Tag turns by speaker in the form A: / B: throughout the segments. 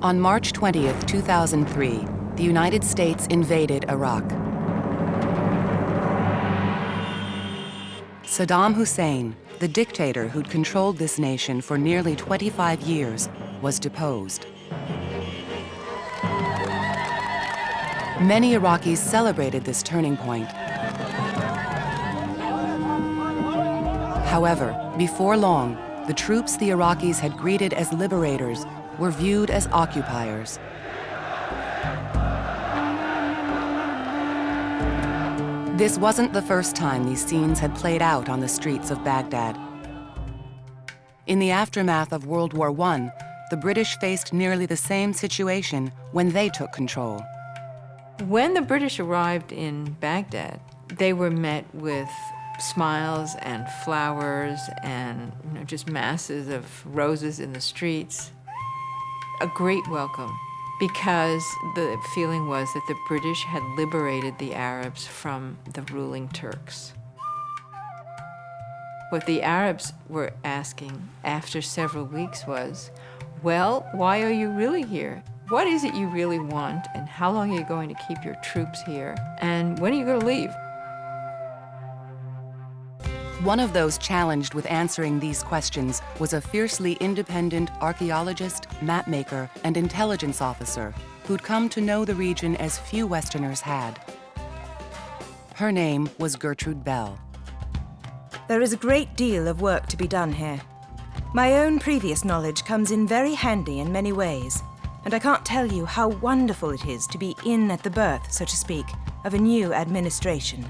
A: On March 20th, 2003, the United States invaded Iraq. Saddam Hussein, the dictator who'd controlled this nation for nearly 25 years, was deposed. Many Iraqis celebrated this turning point. However, before long, the troops the Iraqis had greeted as liberators were viewed as occupiers. This wasn't the first time these scenes had played out on the streets of Baghdad. In the aftermath of World War I, the British faced nearly the same situation when they took control.
B: When the British arrived in Baghdad, they were met with smiles and flowers and just masses of roses in the streets. A great welcome, because the feeling was that the British had liberated the Arabs from the ruling Turks. What the Arabs were asking after several weeks was, well, why are you really here? What is it you really want, and how long are you going to keep your troops here, and when are you going to leave?
A: One of those challenged with answering these questions was a fiercely independent archaeologist, mapmaker, and intelligence officer who'd come to know the region as few Westerners had. Her name was Gertrude Bell.
C: There is a great deal of work to be done here. My own previous knowledge comes in very handy in many ways, and I can't tell you how wonderful it is to be in at the birth, so to speak, of a new administration.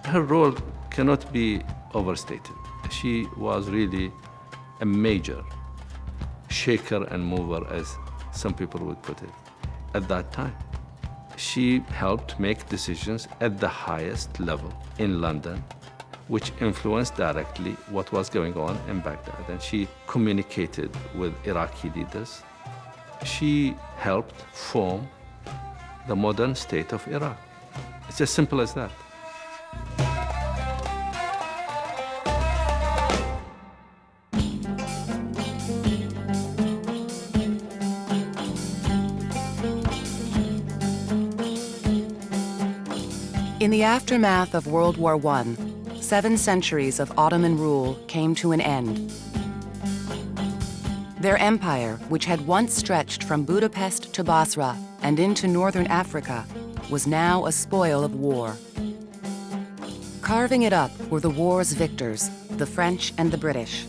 D: Her role cannot be overstated. She was really a major shaker and mover, as some people would put it, at that time. She helped make decisions at the highest level in London, which influenced directly what was going on in Baghdad. And she communicated with Iraqi leaders. She helped form the modern state of Iraq. It's as simple as that.
A: In the aftermath of World War I, 7 centuries of Ottoman rule came to an end. Their empire, which had once stretched from Budapest to Basra and into northern Africa, was now a spoil of war. Carving it up were the war's victors, the French and the British,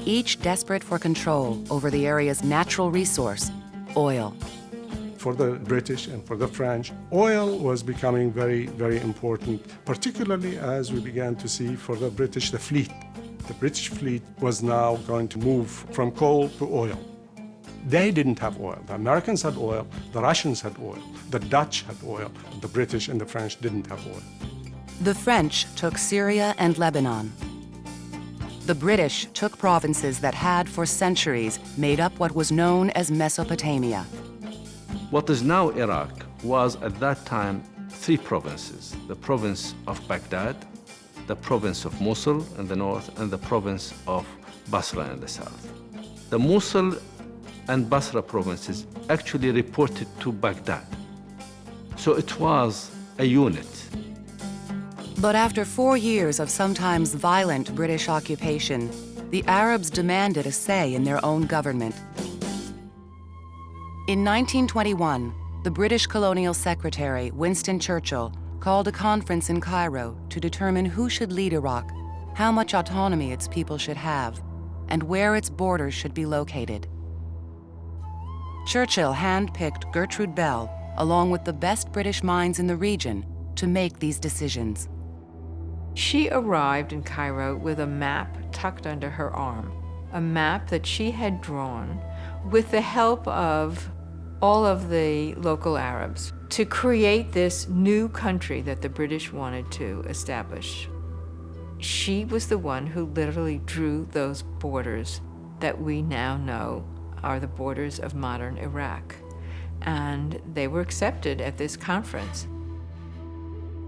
A: each desperate for control over the area's natural resource, oil.
E: For the British and for the French, oil was becoming very, very important, particularly as we began to see for the British, the fleet. The British fleet was now going to move from coal to oil. They didn't have oil. The Americans had oil, the Russians had oil, the Dutch had oil, the British and the French didn't have oil.
A: The French took Syria and Lebanon. The British took provinces that had for centuries made up what was known as Mesopotamia.
D: What is now Iraq was at that time 3 provinces: the province of Baghdad, the province of Mosul in the north, and the province of Basra in the south. The Mosul and Basra provinces actually reported to Baghdad. So it was a unit.
A: But after 4 years of sometimes violent British occupation, the Arabs demanded a say in their own government. In 1921, the British colonial secretary, Winston Churchill, called a conference in Cairo to determine who should lead Iraq, how much autonomy its people should have, and where its borders should be located. Churchill handpicked Gertrude Bell, along with the best British minds in the region, to make these decisions.
B: She arrived in Cairo with a map tucked under her arm, a map that she had drawn with the help of all of the local Arabs to create this new country that the British wanted to establish. She was the one who literally drew those borders that we now know are the borders of modern Iraq. And they were accepted at this conference.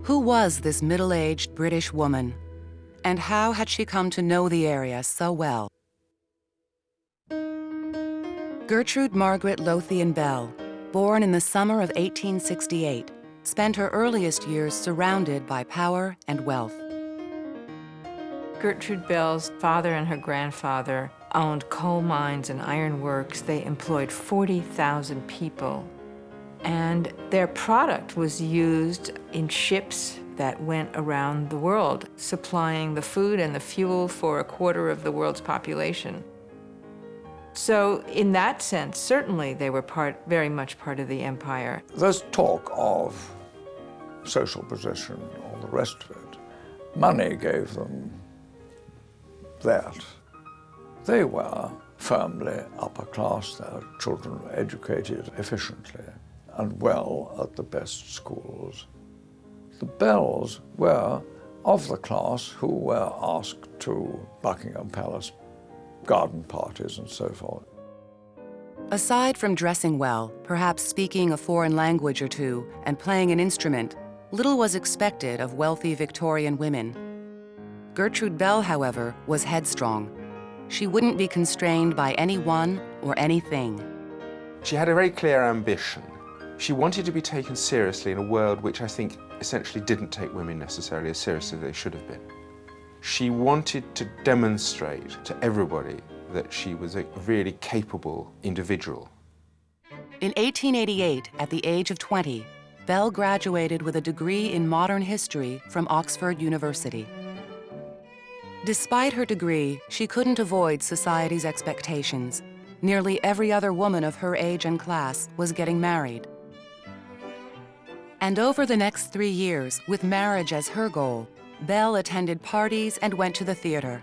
A: Who was this middle-aged British woman? And how had she come to know the area so well? Gertrude Margaret Lothian Bell, born in the summer of 1868, spent her earliest years surrounded by power and wealth.
B: Gertrude Bell's father and her grandfather owned coal mines and iron works. They employed 40,000 people. And their product was used in ships that went around the world, supplying the food and the fuel for a quarter of the world's population. So in that sense, certainly they were very much part of the empire.
F: There's talk of social position, all the rest of it. Money gave them that. They were firmly upper class, their children were educated efficiently and well at the best schools. The Bells were of the class who were asked to Buckingham Palace, garden parties and so forth.
A: Aside from dressing well, perhaps speaking a foreign language or two, and playing an instrument, little was expected of wealthy Victorian women. Gertrude Bell, however, was headstrong. She wouldn't be constrained by anyone or anything.
G: She had a very clear ambition. She wanted to be taken seriously in a world which I think essentially didn't take women necessarily as seriously as they should have been. She wanted to demonstrate to everybody that she was a really capable individual.
A: In 1888, at the age of 20, Bell graduated with a degree in modern history from Oxford University. Despite her degree, she couldn't avoid society's expectations. Nearly every other woman of her age and class was getting married. And over the next 3 years, with marriage as her goal, Bell attended parties and went to the theater.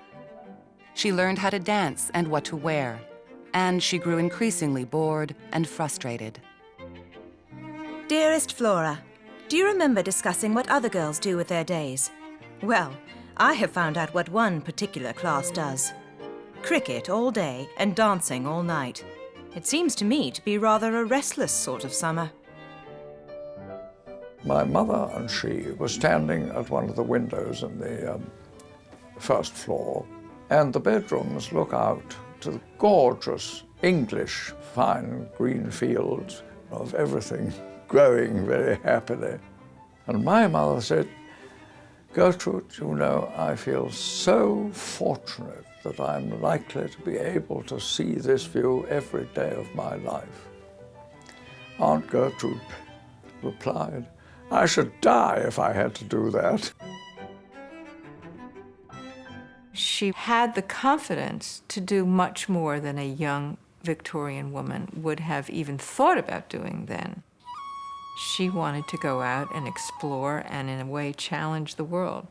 A: She learned how to dance and what to wear, and she grew increasingly bored and frustrated.
C: Dearest Flora, do you remember discussing what other girls do with their days? Well, I have found out what one particular class does. Cricket all day and dancing all night. It seems to me to be rather a restless sort of summer.
F: My mother and she were standing at one of the windows in the first floor, and the bedrooms look out to the gorgeous English fine green fields of everything growing very happily. And my mother said, "Gertrude, you know, I feel so fortunate that I'm likely to be able to see this view every day of my life." Aunt Gertrude replied, "I should die if I had to do that."
B: She had the confidence to do much more than a young Victorian woman would have even thought about doing then. She wanted to go out and explore and, in a way, challenge the world.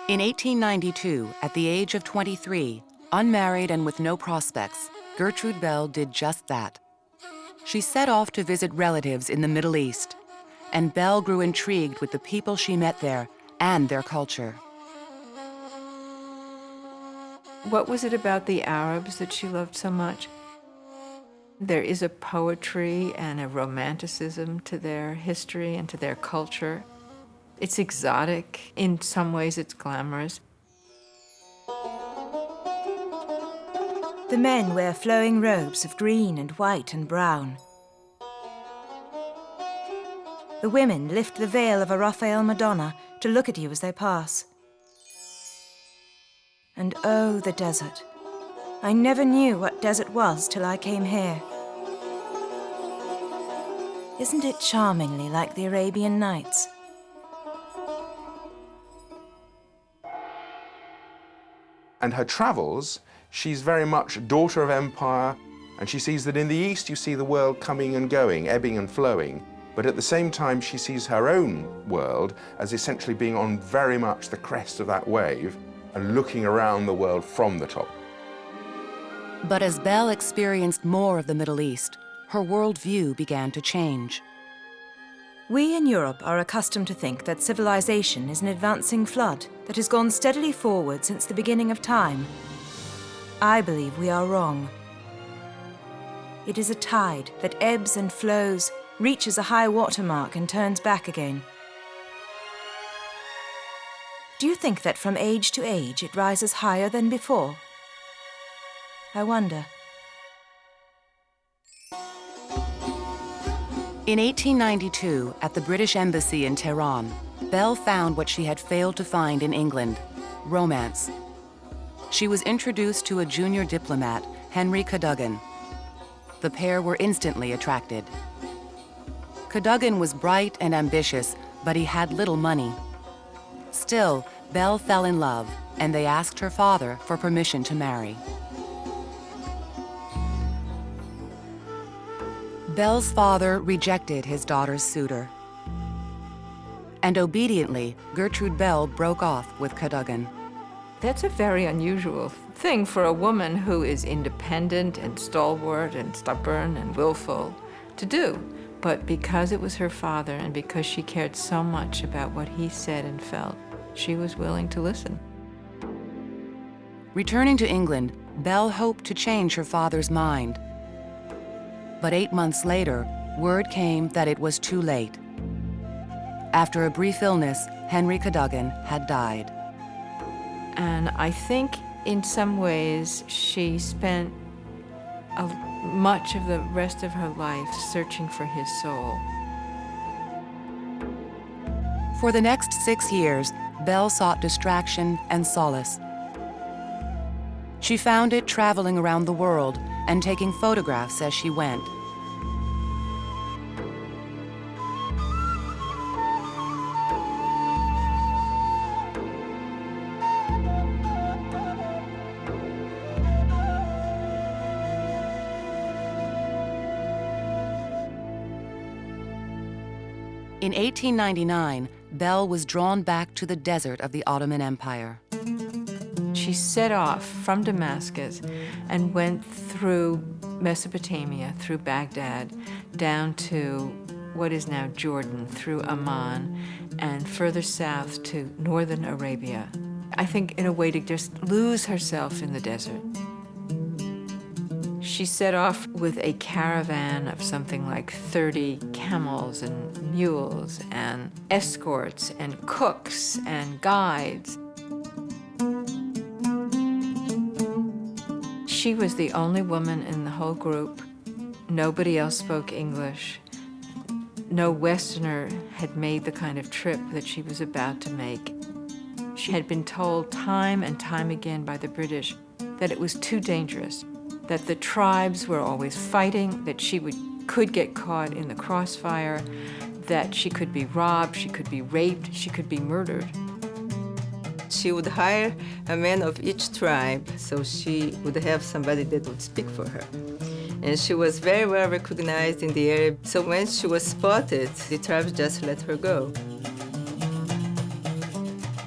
A: In 1892, at the age of 23, unmarried and with no prospects, Gertrude Bell did just that. She set off to visit relatives in the Middle East, and Bell grew intrigued with the people she met there and their culture.
B: What was it about the Arabs that she loved so much? There is a poetry and a romanticism to their history and to their culture. It's exotic. In some ways, it's glamorous.
C: The men wear flowing robes of green and white and brown. The women lift the veil of a Raphael Madonna to look at you as they pass. And oh, the desert. I never knew what desert was till I came here. Isn't it charmingly like the Arabian Nights?
G: And her travels, she's very much a daughter of empire, and she sees that in the East you see the world coming and going, ebbing and flowing. But at the same time, she sees her own world as essentially being on very much the crest of that wave and looking around the world from the top.
A: But as Bell experienced more of the Middle East, her worldview began to change.
C: We in Europe are accustomed to think that civilization is an advancing flood that has gone steadily forward since the beginning of time. I believe we are wrong. It is a tide that ebbs and flows, reaches a high water mark and turns back again. Do you think that from age to age it rises higher than before? I wonder.
A: In 1892, at the British Embassy in Tehran, Bell found what she had failed to find in England: romance. She was introduced to a junior diplomat, Henry Cadogan. The pair were instantly attracted. Cadogan was bright and ambitious, but he had little money. Still, Bell fell in love, and they asked her father for permission to marry. Bell's father rejected his daughter's suitor. And obediently, Gertrude Bell broke off with Cadogan.
B: That's a very unusual thing for a woman who is independent and stalwart and stubborn and willful to do. But because it was her father and because she cared so much about what he said and felt, she was willing to listen.
A: Returning to England, Bell hoped to change her father's mind. But 8 months later, word came that it was too late. After a brief illness, Henry Cadogan had died.
B: And I think in some ways she spent much of the rest of her life searching for his soul.
A: For the next 6 years, Bell sought distraction and solace. She found it traveling around the world and taking photographs as she went. In 1899, Bell was drawn back to the desert of the Ottoman Empire.
B: She set off from Damascus and went through Mesopotamia, through Baghdad, down to what is now Jordan, through Amman, and further south to northern Arabia. I think in a way to just lose herself in the desert. She set off with a caravan of something like 30 camels and mules and escorts and cooks and guides. She was the only woman in the whole group. Nobody else spoke English. No Westerner had made the kind of trip that she was about to make. She had been told time and time again by the British that it was too dangerous, that the tribes were always fighting, that she could get caught in the crossfire, that she could be robbed, she could be raped, she could be murdered.
H: She would hire a man of each tribe, so she would have somebody that would speak for her. And she was very well recognized in the area, so when she was spotted, the tribes just let her go.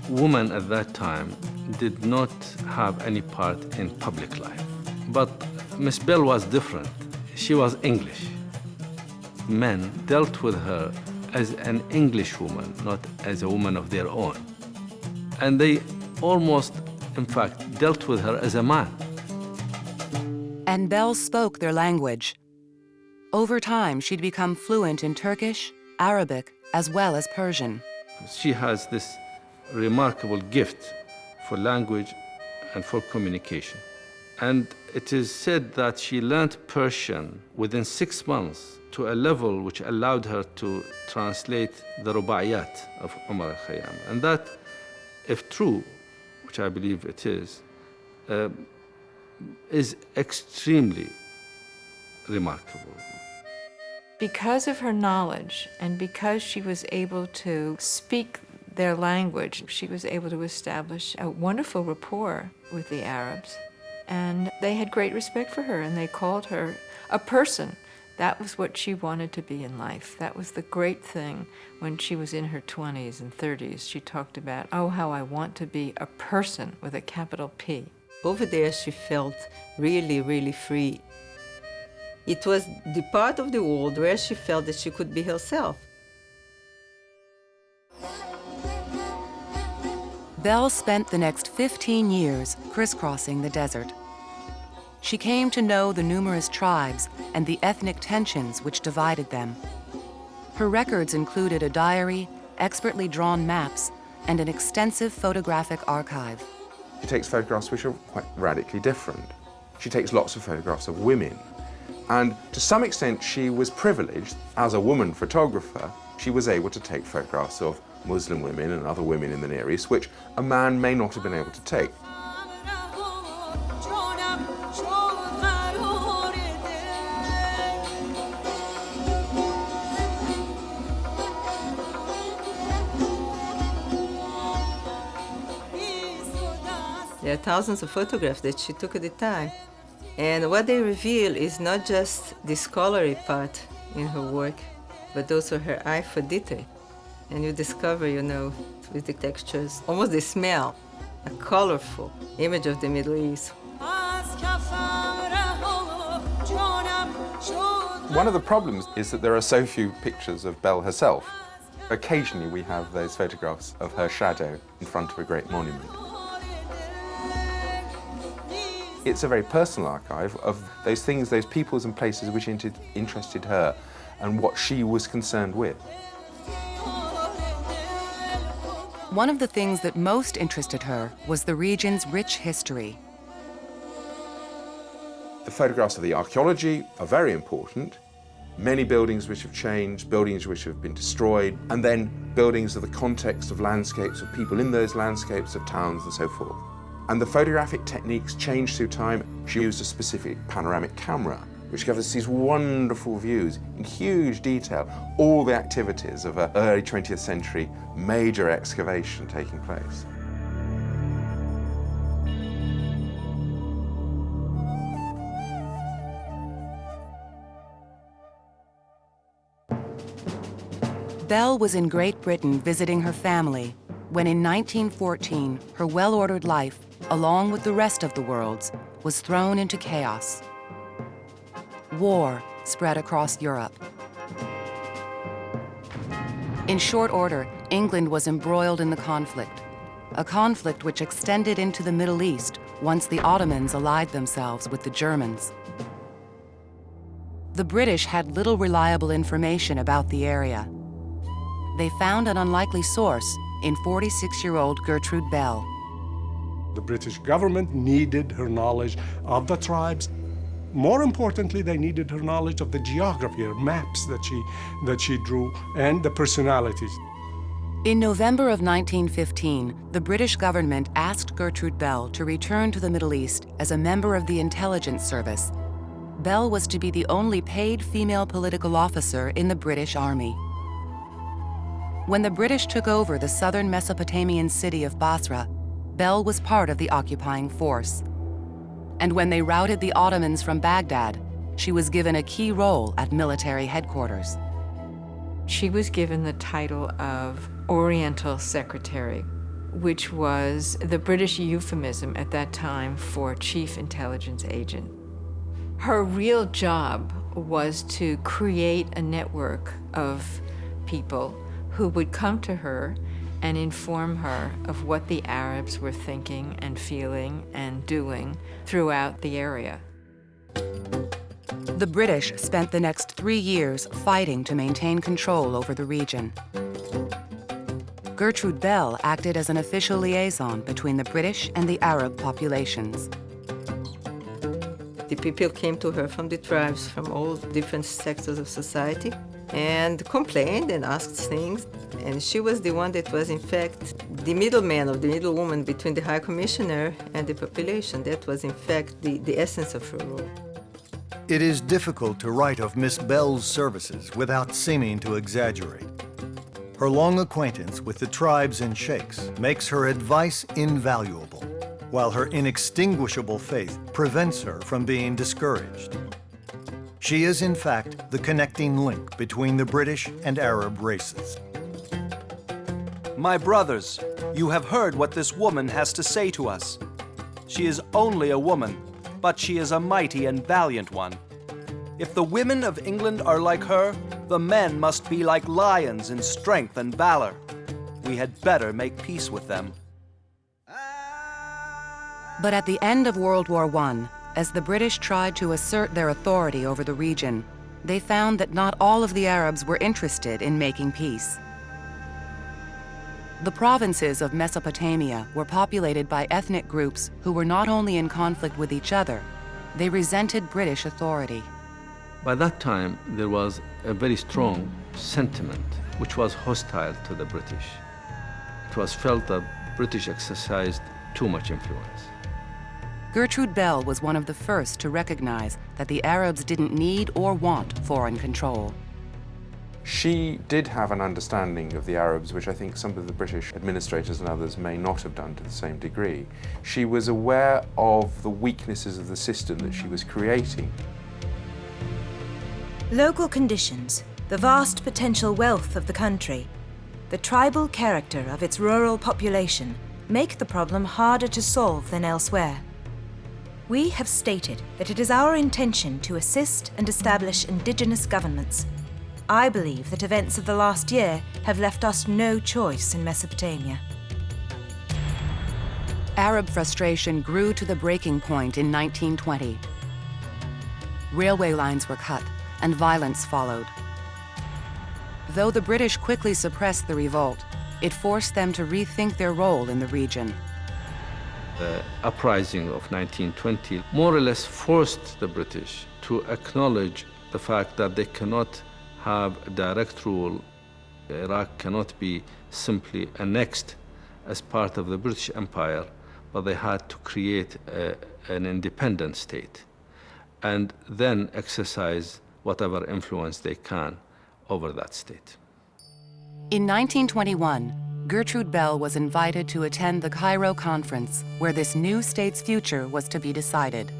D: Women at that time did not have any part in public life. But Miss Bell was different. She was English. Men dealt with her as an English woman, not as a woman of their own. And they almost, in fact, dealt with her as a man.
A: And Bell spoke their language. Over time, she'd become fluent in Turkish, Arabic, as well as Persian.
D: She has this remarkable gift for language and for communication. And it is said that she learned Persian within 6 months to a level which allowed her to translate the rubaiyat of Umar al-Khayyam. And that, if true, which I believe it is extremely remarkable.
B: Because of her knowledge and because she was able to speak their language, she was able to establish a wonderful rapport with the Arabs. And they had great respect for her, and they called her a person. That was what she wanted to be in life. That was the great thing when she was in her 20s and 30s. She talked about, oh, how I want to be a person with a capital P.
H: Over there, she felt really, really free. It was the part of the world where she felt that she could be herself.
A: Bell spent the next 15 years crisscrossing the desert. She came to know the numerous tribes and the ethnic tensions which divided them. Her records included a diary, expertly drawn maps, and an extensive photographic archive.
G: She takes photographs which are quite radically different. She takes lots of photographs of women, And to some extent, she was privileged. As a woman photographer, she was able to take photographs of Muslim women and other women in the Near East, which a man may not have been able to take.
H: There are thousands of photographs that she took at the time. And what they reveal is not just the scholarly part in her work, but also her eye for detail. And you discover, you know, with the textures, almost the smell, a colorful image of the Middle East.
G: One of the problems is that there are so few pictures of Bell herself. Occasionally we have those photographs of her shadow in front of a great monument. It's a very personal archive of those things, those peoples and places which interested her and what she was concerned with.
A: One of the things that most interested her was the region's rich history.
G: The photographs of the archaeology are very important. Many buildings which have changed, buildings which have been destroyed, and then buildings of the context of landscapes, of people in those landscapes, of towns and so forth. And the photographic techniques changed through time. She used a specific panoramic camera, which gave us these wonderful views in huge detail, all the activities of an early 20th century major excavation taking place.
A: Bell was in Great Britain visiting her family when in 1914, her well-ordered life, along with the rest of the world's, was thrown into chaos. War spread across Europe. In short order, England was embroiled in the conflict, a conflict which extended into the Middle East once the Ottomans allied themselves with the Germans. The British had little reliable information about the area. They found an unlikely source in 46-year-old Gertrude Bell.
E: The British government needed her knowledge of the tribes. More importantly, they needed her knowledge of the geography, her maps that she drew, and the personalities.
A: In November of 1915, the British government asked Gertrude Bell to return to the Middle East as a member of the intelligence service. Bell was to be the only paid female political officer in the British Army. When the British took over the southern Mesopotamian city of Basra, Bell was part of the occupying force. And when they routed the Ottomans from Baghdad, she was given a key role at military headquarters.
B: She was given the title of Oriental Secretary, which was the British euphemism at that time for Chief Intelligence Agent. Her real job was to create a network of people who would come to her and inform her of what the Arabs were thinking and feeling and doing throughout the area.
A: The British spent the next 3 years fighting to maintain control over the region. Gertrude Bell acted as an official liaison between the British and the Arab populations.
H: The people came to her from the tribes, from all different sectors of society, and complained and asked things. And she was the one that was, in fact, the middleman or the middlewoman between the High Commissioner and the population. That was, in fact, the essence of her role.
I: It is difficult to write of Miss Bell's services without seeming to exaggerate. Her long acquaintance with the tribes and sheikhs makes her advice invaluable, while her inextinguishable faith prevents her from being discouraged. She is, in fact, the connecting link between the British and Arab races.
J: My brothers, you have heard what this woman has to say to us. She is only a woman, but she is a mighty and valiant one. If the women of England are like her, the men must be like lions in strength and valor. We had better make peace with them.
A: But at the end of World War I, as the British tried to assert their authority over the region, they found that not all of the Arabs were interested in making peace. The provinces of Mesopotamia were populated by ethnic groups who were not only in conflict with each other, they resented British authority.
D: By that time, there was a very strong sentiment which was hostile to the British. It was felt that British exercised too much influence.
A: Gertrude Bell was one of the first to recognize that the Arabs didn't need or want foreign control.
G: She did have an understanding of the Arabs, which I think some of the British administrators and others may not have done to the same degree. She was aware of the weaknesses of the system that she was creating.
C: Local conditions, the vast potential wealth of the country, the tribal character of its rural population make the problem harder to solve than elsewhere. We have stated that it is our intention to assist and establish indigenous governments. I believe that events of the last year have left us no choice in Mesopotamia.
A: Arab frustration grew to the breaking point in 1920. Railway lines were cut and violence followed. Though the British quickly suppressed the revolt, it forced them to rethink their role in the region.
D: The uprising of 1920 more or less forced the British to acknowledge the fact that they cannot have a direct rule. Iraq cannot be simply annexed as part of the British Empire, but they had to create an independent state and then exercise whatever influence they can over that state.
A: In 1921, Gertrude Bell was invited to attend the Cairo conference where this new state's future was to be decided.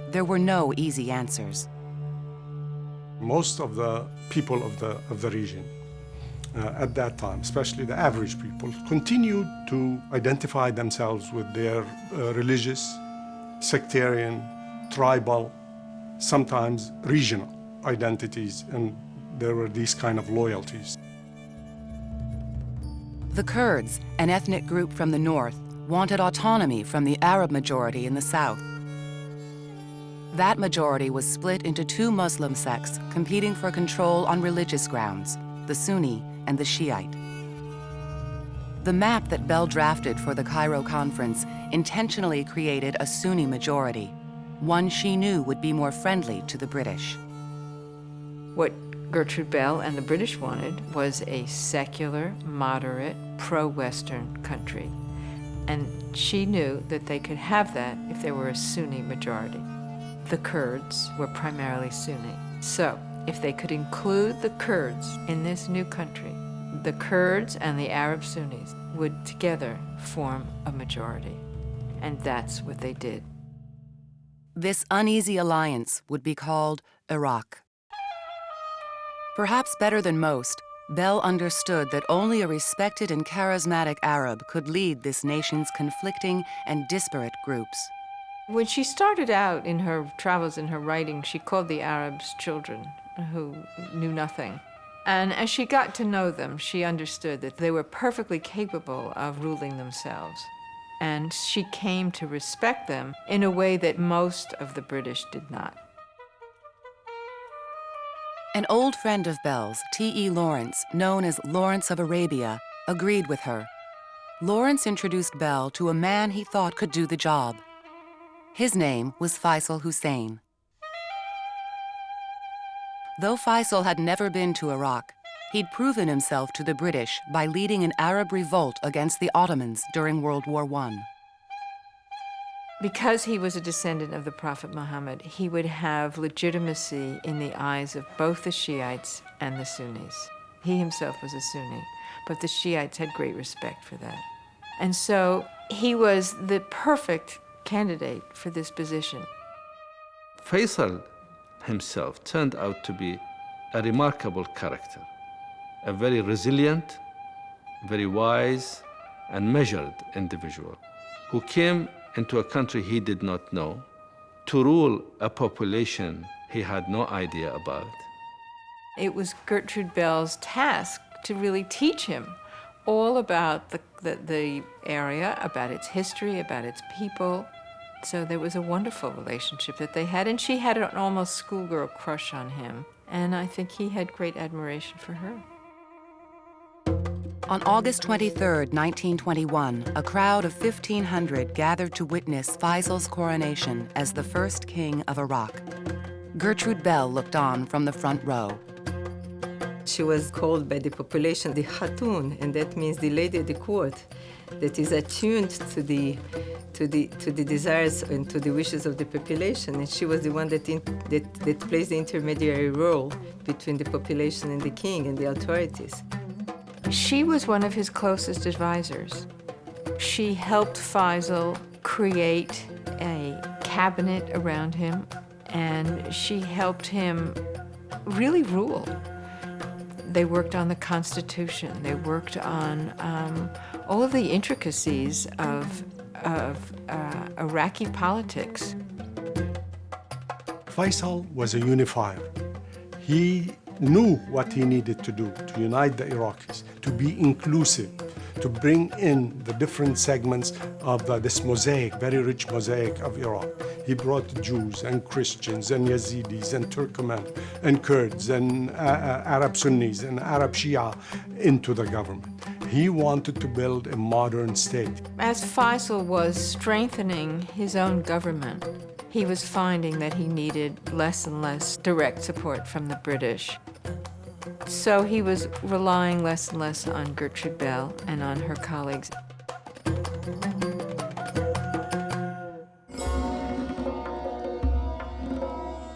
A: There were no easy answers.
E: Most of the people of the region at that time, especially the average people, continued to identify themselves with their religious, sectarian, tribal, sometimes regional identities, and there were these kind of loyalties.
A: The Kurds, an ethnic group from the north, wanted autonomy from the Arab majority in the south. That majority was split into two Muslim sects competing for control on religious grounds, the Sunni and the Shiite. The map that Bell drafted for the Cairo conference intentionally created a Sunni majority, one she knew would be more friendly to the British.
B: What Gertrude Bell and the British wanted was a secular, moderate, pro-Western country. And she knew that they could have that if there were a Sunni majority. The Kurds were primarily Sunni. So if they could include the Kurds in this new country, the Kurds and the Arab Sunnis would together form a majority. And that's what they did.
A: This uneasy alliance would be called Iraq. Perhaps better than most, Bell understood that only a respected and charismatic Arab could lead this nation's conflicting and disparate groups.
B: When she started out in her travels, in her writing, she called the Arabs children who knew nothing. And as she got to know them, she understood that they were perfectly capable of ruling themselves. And she came to respect them in a way that most of the British did not.
A: An old friend of Bell's, T.E. Lawrence, known as Lawrence of Arabia, agreed with her. Lawrence introduced Bell to a man he thought could do the job. His name was Faisal Hussein. Though Faisal had never been to Iraq, he'd proven himself to the British by leading an Arab revolt against the Ottomans during World War I.
B: Because he was a descendant of the Prophet Muhammad, he would have legitimacy in the eyes of both the Shiites and the Sunnis. He himself was a Sunni, but the Shiites had great respect for that. And so he was the perfect candidate for this position.
D: Faisal himself turned out to be a remarkable character, a very resilient, very wise, and measured individual who came into a country he did not know to rule a population he had no idea about.
B: It was Gertrude Bell's task to really teach him all about the area, about its history, about its people. So there was a wonderful relationship that they had, and she had an almost schoolgirl crush on him. And I think he had great admiration for her.
A: On August 23, 1921, a crowd of 1,500 gathered to witness Faisal's coronation as the first king of Iraq. Gertrude Bell looked on from the front row.
H: She was called by the population the Khatun, and that means the lady of the court, that is attuned to the desires and to the wishes of the population. And she was the one that plays the intermediary role between the population and the king and the authorities.
B: She was one of his closest advisors. She helped Faisal create a cabinet around him, and she helped him really rule. They worked on the Constitution. They worked on all of the intricacies of Iraqi politics.
E: Faisal was a unifier. He knew what he needed to do to unite the Iraqis, to be inclusive, to bring in the different segments of this mosaic, very rich mosaic of Iraq. He brought Jews and Christians and Yazidis and Turkmen and Kurds and Arab Sunnis and Arab Shia into the government. He wanted to build a modern state.
B: As Faisal was strengthening his own government, he was finding that he needed less and less direct support from the British. So he was relying less and less on Gertrude Bell and on her colleagues.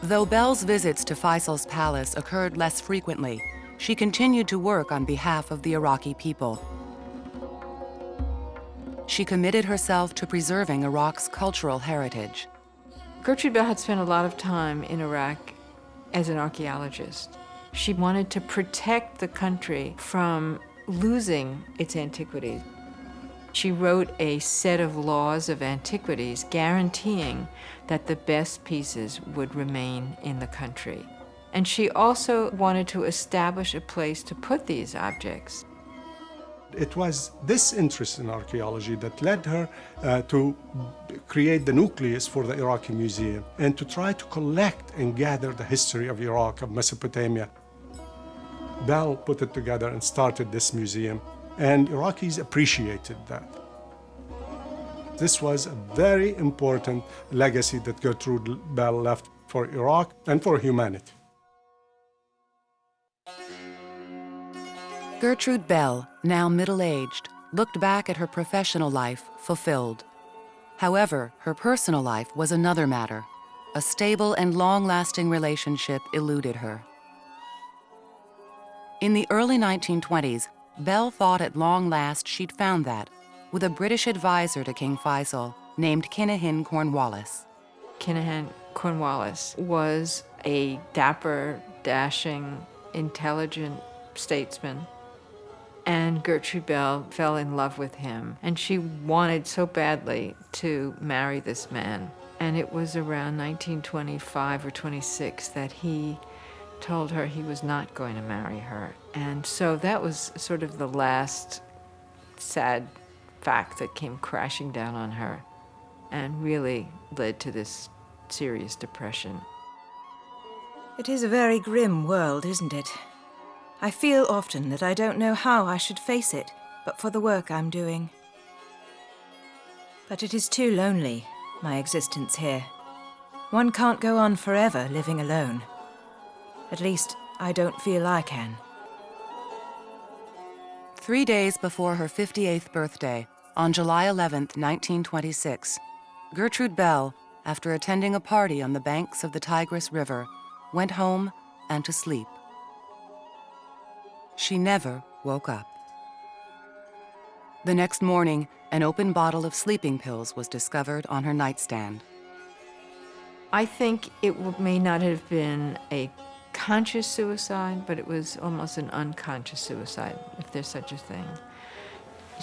A: Though Bell's visits to Faisal's palace occurred less frequently, she continued to work on behalf of the Iraqi people. She committed herself to preserving Iraq's cultural heritage.
B: Gertrude Bell had spent a lot of time in Iraq as an archaeologist. She wanted to protect the country from losing its antiquities. She wrote a set of laws of antiquities guaranteeing that the best pieces would remain in the country. And she also wanted to establish a place to put these objects.
E: It was this interest in archaeology that led her to create the nucleus for the Iraqi Museum and to try to collect and gather the history of Iraq, of Mesopotamia. Bell put it together and started this museum, and Iraqis appreciated that. This was a very important legacy that Gertrude Bell left for Iraq and for humanity.
A: Gertrude Bell, now middle-aged, looked back at her professional life fulfilled. However, her personal life was another matter. A stable and long-lasting relationship eluded her. In the early 1920s, Bell thought at long last she'd found that, with a British advisor to King Faisal named Kinahan Cornwallis.
B: Kinahan Cornwallis was a dapper, dashing, intelligent statesman. And Gertrude Bell fell in love with him, and she wanted so badly to marry this man. And it was around 1925 or 26 that he told her he was not going to marry her. And so that was sort of the last sad fact that came crashing down on her and really led to this serious depression.
C: It is a very grim world, isn't it? I feel often that I don't know how I should face it, but for the work I'm doing. But it is too lonely, my existence here. One can't go on forever living alone. At least, I don't feel I can.
A: 3 days before her 58th birthday, on July 11th, 1926, Gertrude Bell, after attending a party on the banks of the Tigris River, went home and to sleep. She never woke up. The next morning, an open bottle of sleeping pills was discovered on her nightstand.
B: I think it may not have been a conscious suicide, but it was almost an unconscious suicide, if there's such a thing.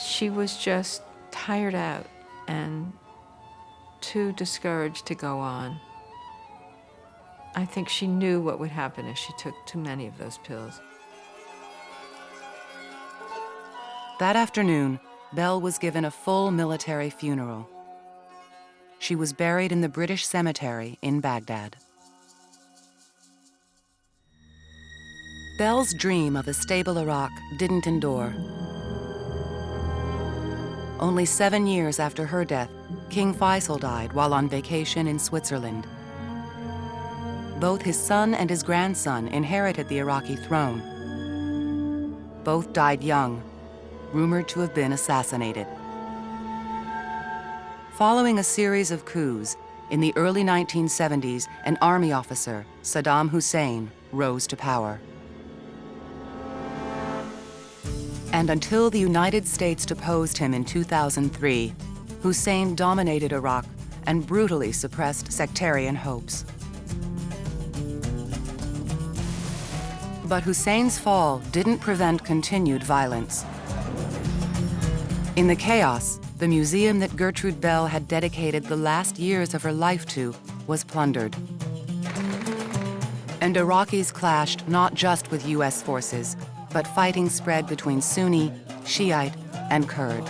B: She was just tired out and too discouraged to go on. I think she knew what would happen if she took too many of those pills.
A: That afternoon, Bell was given a full military funeral. She was buried in the British cemetery in Baghdad. Bell's dream of a stable Iraq didn't endure. Only 7 years after her death, King Faisal died while on vacation in Switzerland. both his son and his grandson inherited the Iraqi throne. Both died young, rumored to have been assassinated. Following a series of coups, in the early 1970s, an army officer, Saddam Hussein, rose to power. And until the United States deposed him in 2003, Hussein dominated Iraq and brutally suppressed sectarian hopes. But Hussein's fall didn't prevent continued violence. In the chaos, the museum that Gertrude Bell had dedicated the last years of her life to was plundered. And Iraqis clashed not just with US forces, but fighting spread between Sunni, Shiite, and Kurd.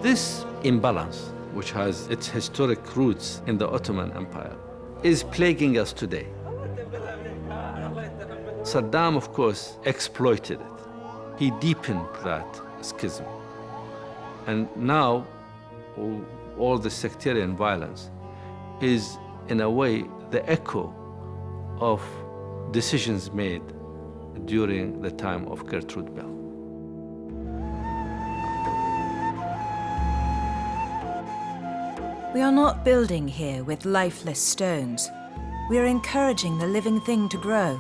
D: This imbalance, which has its historic roots in the Ottoman Empire, is plaguing us today. Saddam, of course, exploited it. He deepened that schism. And now, all the sectarian violence is, in a way, the echo of decisions made during the time of Gertrude Bell.
C: We are not building here with lifeless stones. We are encouraging the living thing to grow.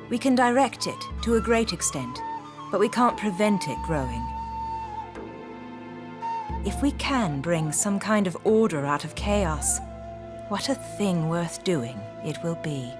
C: We can direct it to a great extent, but we can't prevent it growing. If we can bring some kind of order out of chaos, what a thing worth doing it will be.